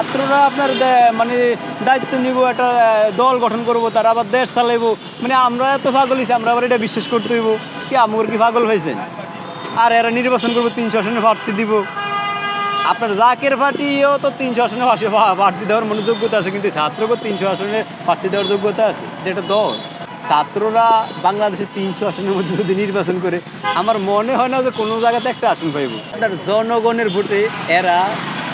ছাত্ররা আপনার মানে দায়িত্ব নিব, একটা দল গঠন করব, তারা আবার দেশ চালাইব। মানে আমরা এত পাগল হয়েছি, আমরা আবার এটা বিশ্বাস করতে হইব কি আমার কি পাগল হয়েছেন? আর এরা নির্বাচন করবো 300 আসনে প্রার্থী দিব। আপনার জাকের পার্টিও তো 300 আসনে প্রার্থী দেওয়ার যোগ্যতা আছে, কিন্তু ছাত্রকে 300 আসনে প্রার্থী দেওয়ার যোগ্যতা আছে? এটা দল। ছাত্ররা বাংলাদেশের 300 আসনের মধ্যে যদি নির্বাচন করে, আমার মনে হয় না যে কোনো জায়গাতে একটা আসন পাইব। আপনার জনগণের ভোটে এরা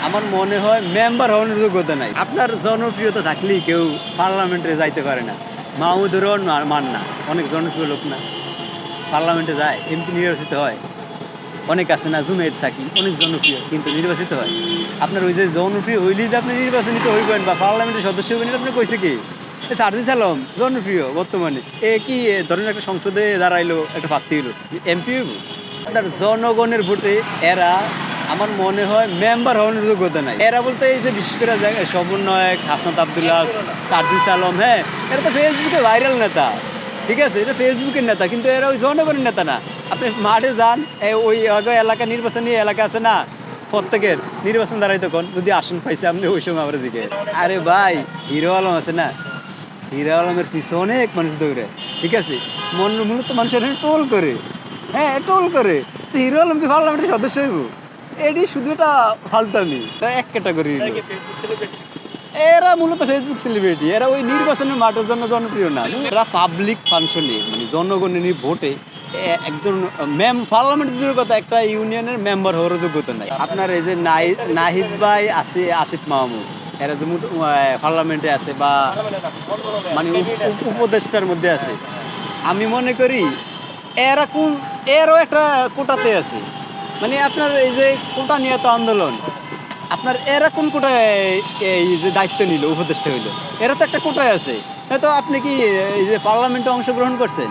আমার মনে হয় মেম্বার হওয়ার যোগ্যতা নাই। আপনার জনপ্রিয়তা থাকলেই কেউ পার্লামেন্টে যাইতে পারে না। মাহমুদুরও মান না, অনেক জনপ্রিয় লোক না, পার্লামেন্টে যায়, এমপি নির্বাচিত হয়। অনেক আছে না, জুনায়েদ সাকি অনেক জনপ্রিয়, কিন্তু নির্বাচিত হয়। আপনার ওই যে জনপ্রিয় হইলেই যে আপনি নির্বাচনিত হইবেন বা পার্লামেন্টের সদস্য হইবেন, এটা আপনি কইছে কি? সারজিস আলম জনপ্রিয় বর্তমানে, কি ধরেন একটা সংসদে দাঁড়াইলো, একটা প্রার্থী হইলো, এমপি হইব? আপনার জনগণের ভোটে এরা আমার মনে হয় মেম্বার হওয়ার যোগ্যতা নাই। এরা বলতে এই যে বিশেষ করে সমন্বয়ক হাসনাত আব্দুল্লাহ, সারজিস আলম, হ্যাঁ, এরা তো ফেসবুকে ভাইরাল নেতা, ঠিক আছে, এটা ফেসবুকের নেতা, কিন্তু এরা ওই জনগণের নেতা না। আপনি মাঠে যান, ওই এলাকা নির্বাচনী এলাকা আছে না, প্রত্যেকের নির্বাচন দাঁড়াই তখন যদি আসন পাইছে আপনি ওই সময় আমরা জিগে, আরে ভাই হিরো আলম আছে না, হিরো আলমের পিছনে অনেক মানুষ দৌড়ে, ঠিক আছে, মূলত মানুষের টোল করে, হ্যাঁ টোল করে। তো হিরো আলম কি পার্লামেন্টের সদস্য হইব? এটি শুধু একটা ফালতামি, এক ক্যাটাগরি। এরা মূলত ফেসবুক সেলিব্রিটি, এরা ওই নির্বাচনের মাঠের জন্য জনপ্রিয় না। এরা পাবলিক ফাংশনে মানে জনগণের ভোটে একজন পার্লামেন্ট দূরের কথা, একটা ইউনিয়নের মেম্বার হওয়ার যোগ্যতা নাই। আপনার এই যে নাহিদ ভাই আছে, আসিফ মাহমুদ, এরা যে পার্লামেন্টে আছে বা মানে উপদেষ্টার মধ্যে আছে, আমি মনে করি এরা এরও একটা কোটাতে আছে। মানে আপনার এই যে কোটা নিয়ে তো আন্দোলন, আপনার এরা কোন কোটায় এই যে দায়িত্ব নিল, উপদেষ্টা হইলো, এরা তো একটা কোটায় আছে। তো আপনি কি এই যে পার্লামেন্টে অংশগ্রহণ করছেন,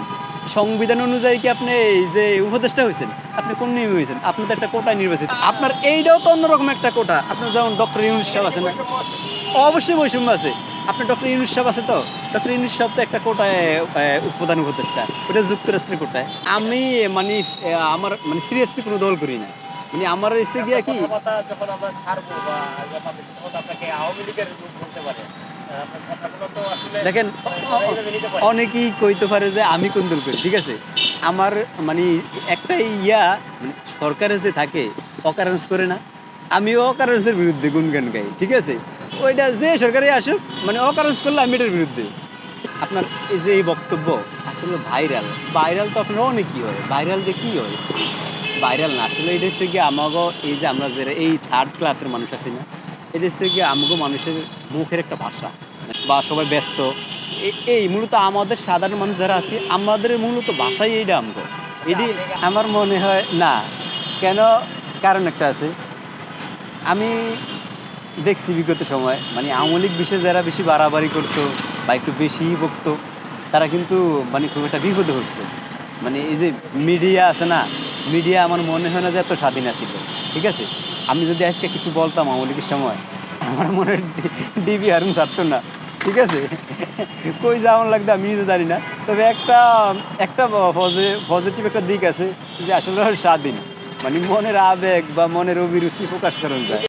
সংবিধান অনুযায়ী কি আপনি এই যে উপদেষ্টা হয়েছেন? আপনি কোন নিয়মে হয়েছেন? আপনি তো একটা কোটায় নির্বাচিত। আপনার এইটাও তো অন্যরকম একটা কোটা। আপনার যেমন ডক্টর ইউনূস সাহেব আছে না, অবশ্যই বৈষম্য আছে। আপনার ডক্টর ইউনূস সাহেব আছে, তো ডক্টর ইউনূস সাহেব তো একটা কোটায় প্রধান উপদেষ্টা, ওটা যুক্তরাষ্ট্রের কোটায়। আমি মানে আমার মানে সিরিয়াসলি কোনো দল করি না, মানে আমার এসে গিয়া কি দেখেন, অনেকেই কইতে পারে যে আমি কোন দল করি, ঠিক আছে, আমার মানে একটাই মানে সরকারের যে থাকে অকারেন্স করে না, আমি অকারেন্সের বিরুদ্ধে গুনগান গাই, ঠিক আছে, ওইটা যে সরকারে আসুক, মানে অকারেন্স করলে আমি এটার বিরুদ্ধে। আপনার এই যে এই বক্তব্য আসলে ভাইরাল, ভাইরাল তো আপনার অনেকই হয়, ভাইরাল দিয়ে কী হয়? ভাইরাল না, আসলে এটা হচ্ছে গিয়ে আমাগো এই যে আমরা যারা এই থার্ড ক্লাসের মানুষ আছি না, এটা হচ্ছে গিয়ে আমাগো মানুষের মুখের একটা ভাষা, বা সবাই ব্যস্ত, এই মূলত আমাদের সাধারণ মানুষ যারা আছি আমাদের মূলত ভাষাই এইটা আমগো, এটি আমার মনে হয় না। কেন? কারণ একটা আছে, আমি দেখছি বিগত সময় মানে আওয়ামী লীগ বিষয়ে যারা বেশি বাড়াবাড়ি করতো বা একটু বেশিই বকতো, তারা কিন্তু মানে খুব একটা বিপদে হতো। মানে এই যে মিডিয়া আছে না, মিডিয়া আমার মনে হয় না যে এত স্বাধীন আছিল, ঠিক আছে। আমি যদি আজকে কিছু বলতাম আওয়ামী লীগের সময়, আমার মনে হয় ডিবি হারুন ছাড়তো না, ঠিক আছে। কই যাওয়ার লাগতো আমি নিজে জানি না, তবে একটা একটা পজিটিভ একটা দিক আছে যে আসলে স্বাধীন, মানে মনের আবেগ বা মনের অভিরুচি প্রকাশ করা যায়।